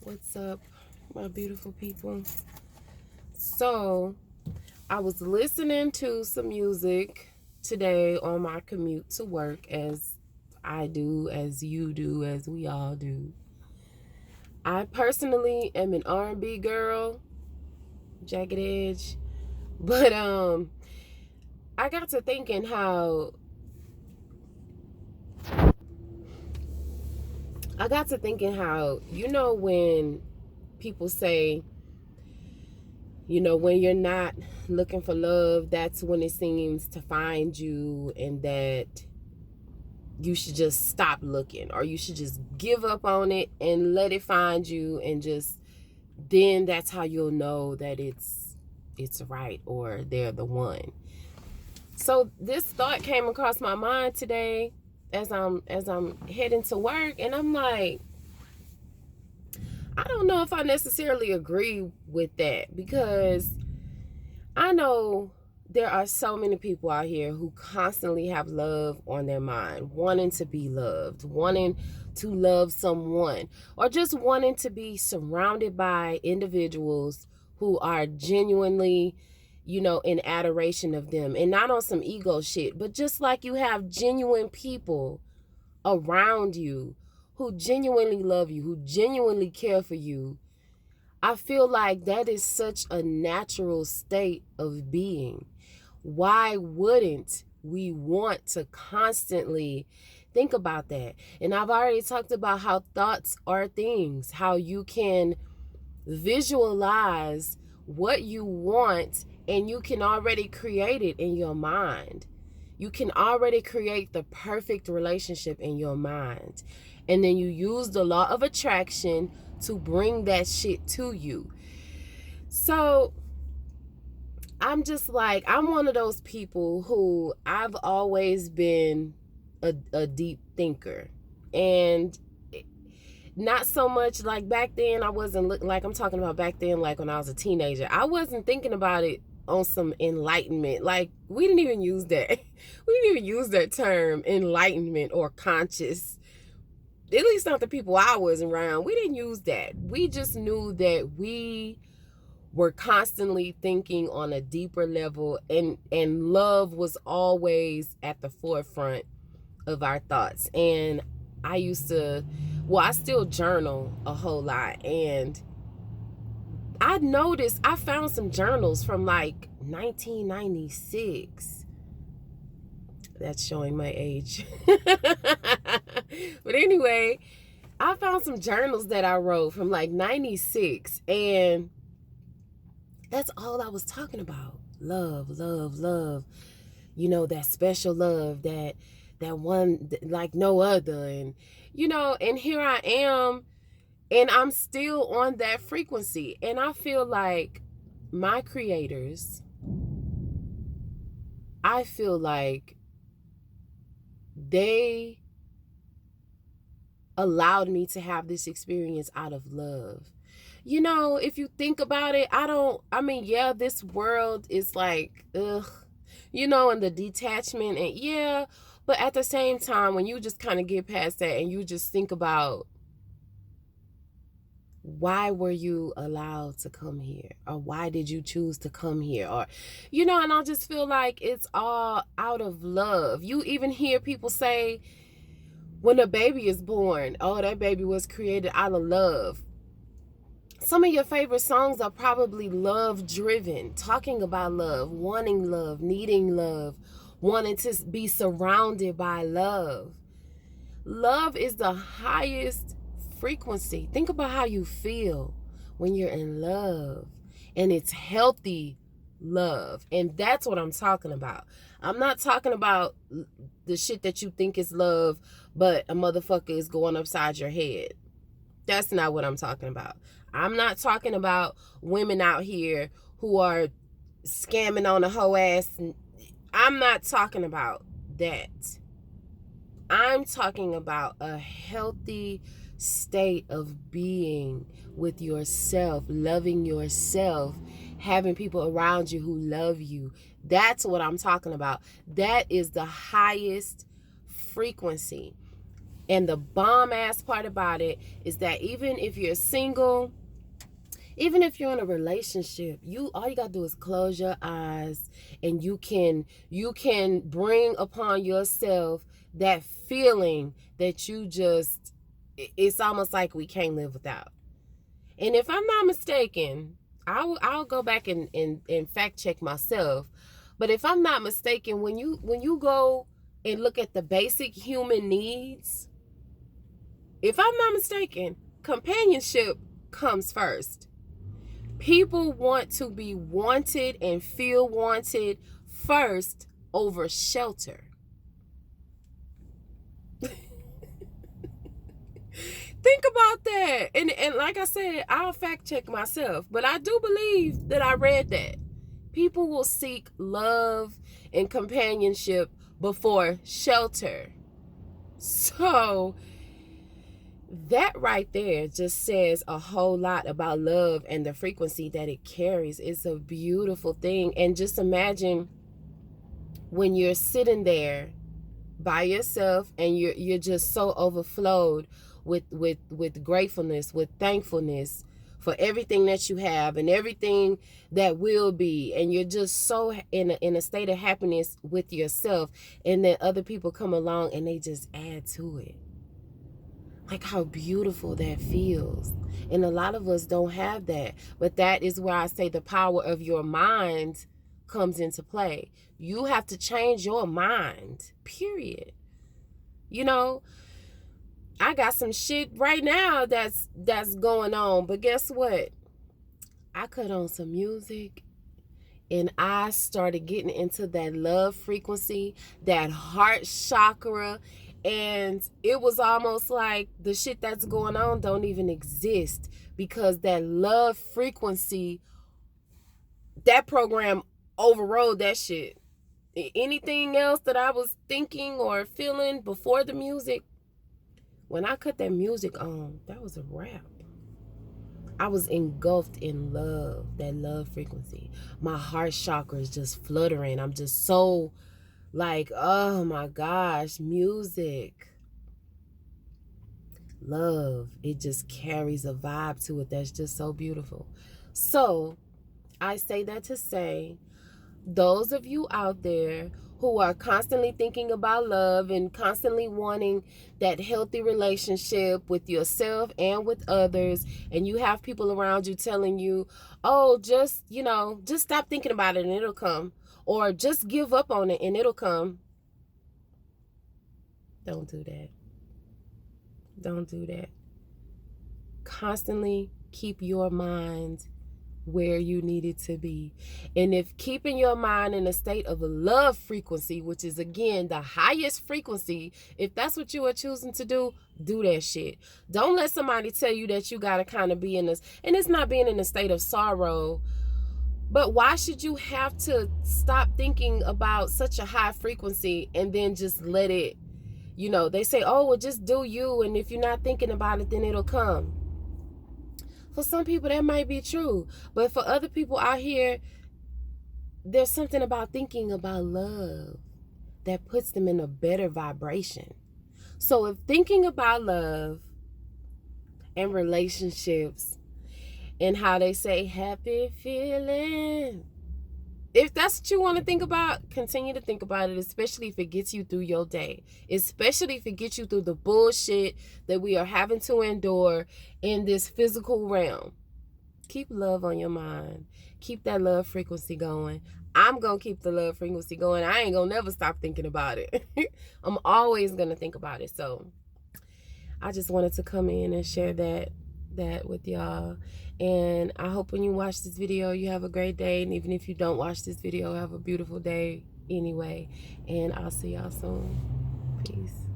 What's up, my beautiful people? So, I was listening to some music today on my commute to work, as I do, as you do, as we all do. I personally am an R&B girl, jagged edge, but I got to thinking how when people say, when you're not looking for love, that's when it seems to find you, and that you should just stop looking, or you should just give up on it and let it find you, and just then that's how you'll know that it's right, or they're the one. So this thought came across my mind today as I'm heading to work, and I'm like, I don't know if I necessarily agree with that, because I know there are so many people out here who constantly have love on their mind, wanting to be loved, wanting to love someone, or just wanting to be surrounded by individuals who are genuinely, in adoration of them, and not on some ego shit, but just like you have genuine people around you who genuinely love you, who genuinely care for you. I feel like that is such a natural state of being. Why wouldn't we want to constantly think about that? And I've already talked about how thoughts are things, how you can visualize what you want, and you can already create it in your mind. You can already create the perfect relationship in your mind. And then you use the law of attraction to bring that shit to you. So I'm just like, I'm one of those people who I've always been a deep thinker. And not so much like back then, I wasn't like, I'm talking about back then, like when I was a teenager. I wasn't thinking about it on some enlightenment. Like, we didn't even use that. We didn't even use that term, enlightenment or conscious. At least not the people I was around. We didn't use that. We just knew that we were constantly thinking on a deeper level, and love was always at the forefront of our thoughts. And I still journal a whole lot, and I found some journals from like 1996. That's showing my age. But anyway, I found some journals that I wrote from like 96, and that's all I was talking about. Love, love, love. That special love, that one like no other. And and here I am, and I'm still on that frequency. And I feel like my creators, I feel like they allowed me to have this experience out of love. If you think about it, yeah, this world is like, ugh, and the detachment, and yeah, but at the same time, when you just kind of get past that and you just think about, why were you allowed to come here, or why did you choose to come here, or and I just feel like it's all out of love. You even hear people say, when a baby is born, oh, that baby was created out of love. Some of your favorite songs are probably love driven, talking about love, wanting love, needing love, wanting to be surrounded by love. Love is the highest frequency. Think about how you feel when you're in love, and it's healthy love. And that's what I'm talking about. I'm not talking about the shit that you think is love, but a motherfucker is going upside your head. That's not what I'm talking about. I'm not talking about women out here who are scamming on a hoe ass. I'm not talking about that. I'm talking about a healthy state of being with yourself, loving yourself, having people around you who love you. That's what I'm talking about. That is the highest frequency. And the bomb ass part about it is that even if you're single, even if you're in a relationship, all you gotta do is close your eyes, and you can bring upon yourself that feeling that you just, it's almost like we can't live without. And if I'm not mistaken, I'll go back and fact check myself. But if I'm not mistaken, when you go and look at the basic human needs, if I'm not mistaken, companionship comes first. People want to be wanted and feel wanted first over shelter. Think about that. And like I said, I'll fact check myself, but I do believe that I read that. People will seek love and companionship before shelter. So that right there just says a whole lot about love and the frequency that it carries. It's a beautiful thing. And just imagine when you're sitting there by yourself and you're just so overflowed with gratefulness, with thankfulness for everything that you have and everything that will be, and you're just so in a state of happiness with yourself, and then other people come along and they just add to it. Like how beautiful that feels. And a lot of us don't have that. But that is where I say the power of your mind comes into play. You have to change your mind, period. You know, I got some shit right now that's going on. But guess what? I cut on some music and I started getting into that love frequency, that heart chakra. And it was almost like the shit that's going on don't even exist, because that love frequency, that program overrode that shit. Anything else that I was thinking or feeling before the music, when I cut that music on, that was a wrap. I was engulfed in love, that love frequency. My heart chakra is just fluttering. I'm just so like, oh my gosh, music, love, it just carries a vibe to it that's just so beautiful. So I say that to say, those of you out there who are constantly thinking about love and constantly wanting that healthy relationship with yourself and with others, and you have people around you telling you, oh, just stop thinking about it and it'll come, or just give up on it and it'll come. Don't do that. Don't do that. Constantly keep your mind where you need it to be. And if keeping your mind in a state of a love frequency, which is again the highest frequency, if that's what you are choosing to do that shit. Don't let somebody tell you that you gotta kind of be in this, and it's not being in a state of sorrow. But why should you have to stop thinking about such a high frequency and then just let it, they say, oh, well, just do you. And if you're not thinking about it, then it'll come. For some people, that might be true. But for other people out here, there's something about thinking about love that puts them in a better vibration. So if thinking about love and relationships and how they say happy feeling, if that's what you want to think about, continue to think about it, especially if it gets you through your day, especially if it gets you through the bullshit that we are having to endure in this physical realm. Keep love on your mind. Keep that love frequency going. I'm going to keep the love frequency going. I ain't going to never stop thinking about it. I'm always going to think about it. So I just wanted to come in and share that with y'all. And I hope when you watch this video, you have a great day. And even if you don't watch this video, have a beautiful day anyway. And I'll see y'all soon. Peace.